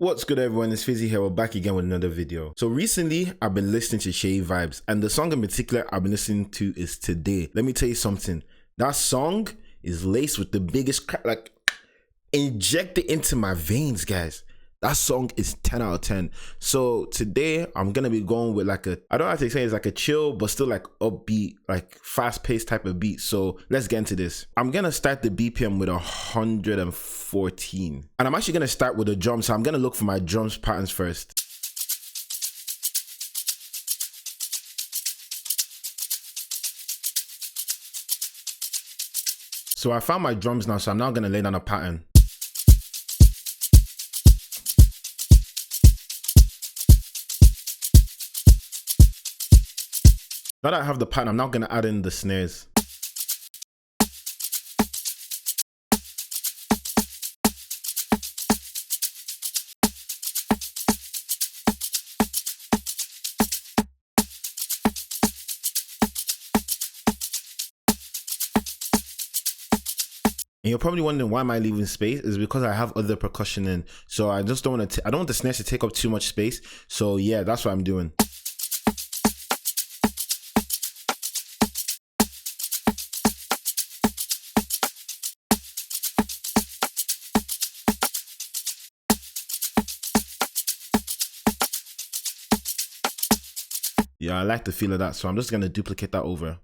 What's good everyone, it's Fizzy here, we're back again with another video. So recently, I've been listening to Seyi Vibez, and the song in particular I've been listening to is Today. Let me tell you something, that song is laced with the biggest crap, like injected into my veins, guys. That song is 10 out of 10. So today I'm gonna be going with like I don't have to say it's like a chill, but still like upbeat, like fast-paced type of beat. So let's get into this. I'm gonna start the BPM with 114. And I'm actually gonna start with the drums. So I'm gonna look for my drums patterns first. So I found my drums now, so I'm now gonna lay down a pattern. Now that I have the pattern, I'm now going to add in the snares. And you're probably wondering why am I leaving space? Is because I have other percussion in. So I just don't want to, I don't want the snares to take up too much space. So yeah, that's what I'm doing. Yeah, I like the feel of that, so I'm just going to duplicate that over.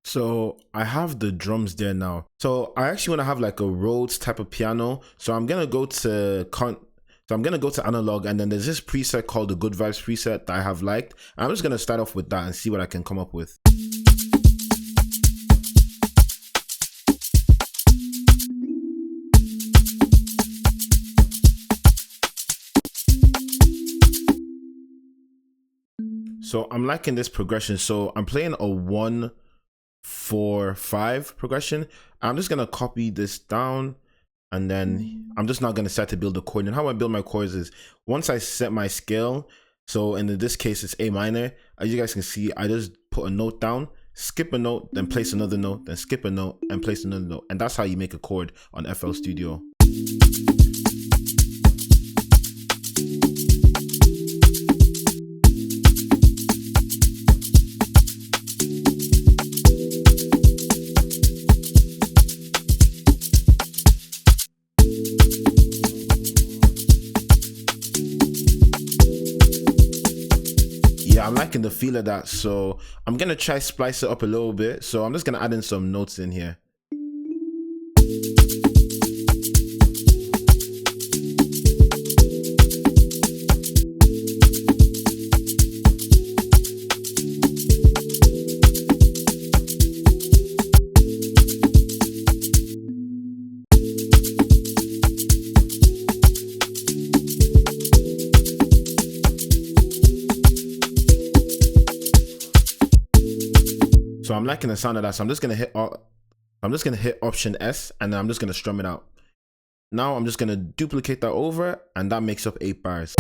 So I have the drums there now. So I actually want to have like a Rhodes type of piano. So I'm gonna go to analog, and then there's this preset called the Good Vibes preset that I have liked. I'm just gonna start off with that and see what I can come up with. So I'm liking this progression. So I'm playing a 1, 4, 5 progression. I'm just gonna copy this down, and then I'm just not gonna start to build a chord. And how I build my chords is once I set my scale, so in this case it's A minor, as you guys can see, I just put a note down, skip a note, then place another note, then skip a note and place another note, and that's how you make a chord on FL Studio. I'm liking the feel of that, so I'm gonna try splice it up a little bit. So I'm just gonna add in some notes in here. So I'm liking the sound of that. So I'm just gonna hit Option S, and then I'm just gonna strum it out. Now I'm just gonna duplicate that over, and that makes up 8 bars.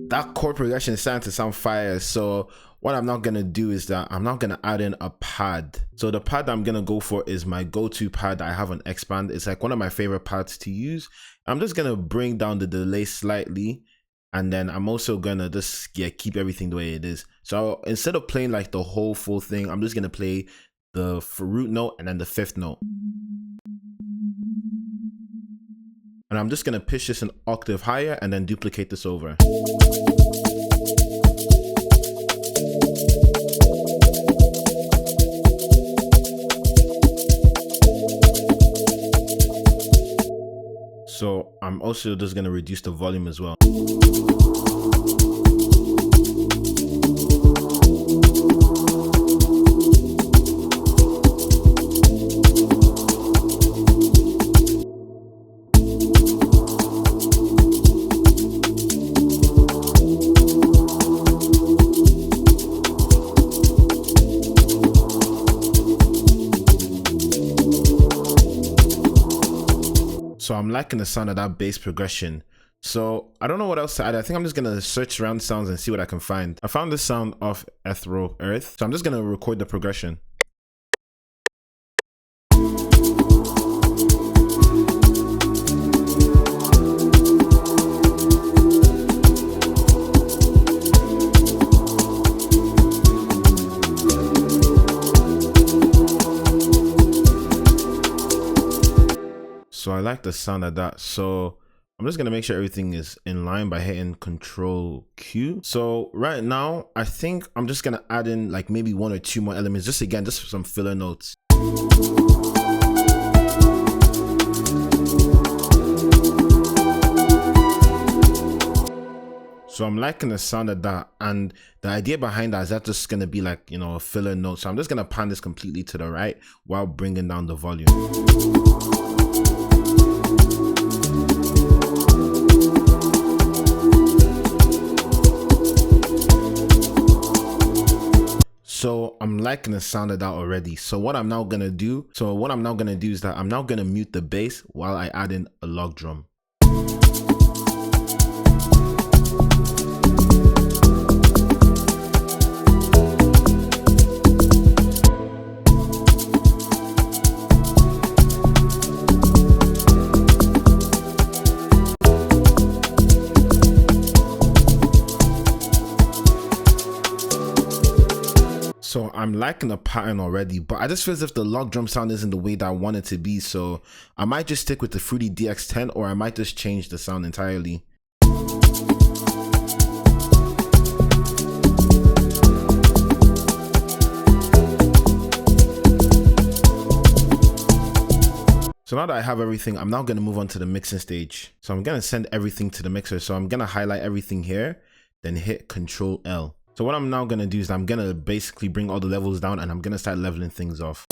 That chord progression is starting to sound fire. So what I'm not gonna do is that I'm not gonna add in a pad. So the pad that I'm gonna go for is my go-to pad that I have on Expand. It's like one of my favorite pads to use. I'm just gonna bring down the delay slightly, and then I'm also gonna just keep everything the way it is. So instead of playing like the whole full thing, I'm just gonna play the root note and then the fifth note. And I'm just gonna pitch this an octave higher and then duplicate this over. So I'm also just gonna reduce the volume as well. So I'm liking the sound of that bass progression. So I don't know what else to add. I think I'm just gonna search around sounds and see what I can find. I found this sound off Earth, so I'm just gonna record the progression. So I like the sound of that. So I'm just gonna make sure everything is in line by hitting Control Q. So right now, I think I'm just gonna add in like maybe 1 or 2 more elements, just for some filler notes. So I'm liking the sound of that, and the idea behind that is that just gonna be like, you know, a filler note. So I'm just gonna pan this completely to the right while bringing down the volume. So I'm liking the sound of that already. So what I'm now gonna do is that I'm now gonna mute the bass while I add in a log drum. So I'm liking the pattern already, but I just feel as if the log drum sound isn't the way that I want it to be. So I might just stick with the Fruity DX10, or I might just change the sound entirely. So now that I have everything, I'm now going to move on to the mixing stage. So I'm going to send everything to the mixer. So I'm going to highlight everything here, then hit Control L. So what I'm now going to do is I'm going to basically bring all the levels down, and I'm going to start leveling things off.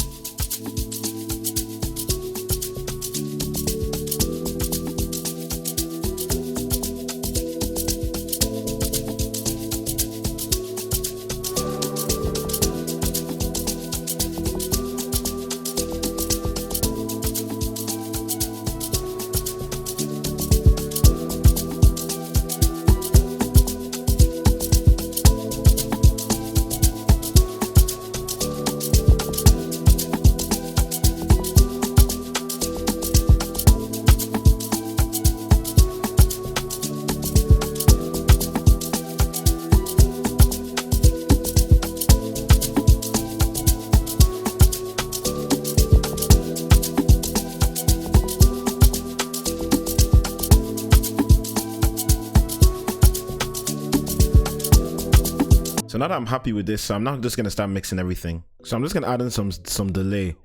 So now that I'm happy with this, so I'm now just gonna start mixing everything. So I'm just gonna add in some delay.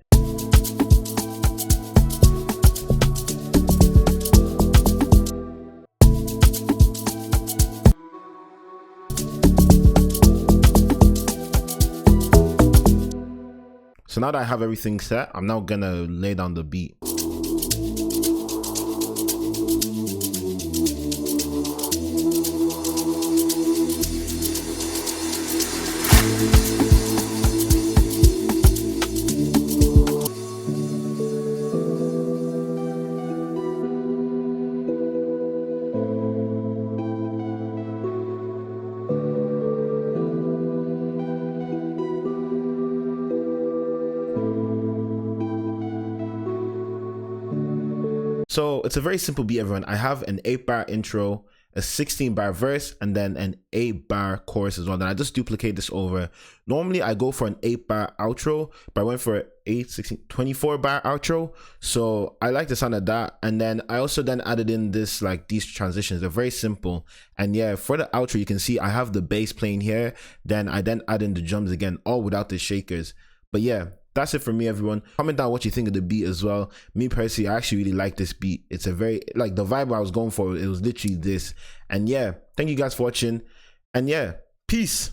So now that I have everything set, I'm now gonna lay down the beat. So it's a very simple beat, everyone. I have an 8-bar intro, a 16 bar verse, and then an 8 bar chorus as well. Then I just duplicate this over. Normally I go for an 8 bar outro, but I went for an 8, 16, 24 bar outro. So I like the sound of that. And then I also then added in this, like these transitions. They're very simple. And yeah, for the outro, you can see I have the bass playing here. Then I then add in the drums again, all without the shakers. But yeah, that's it for me, everyone. Comment down what you think of the beat as well. Me personally, I actually really like this beat. It's a very, like the vibe I was going for, it was literally this. And yeah, thank you guys for watching. And yeah, peace.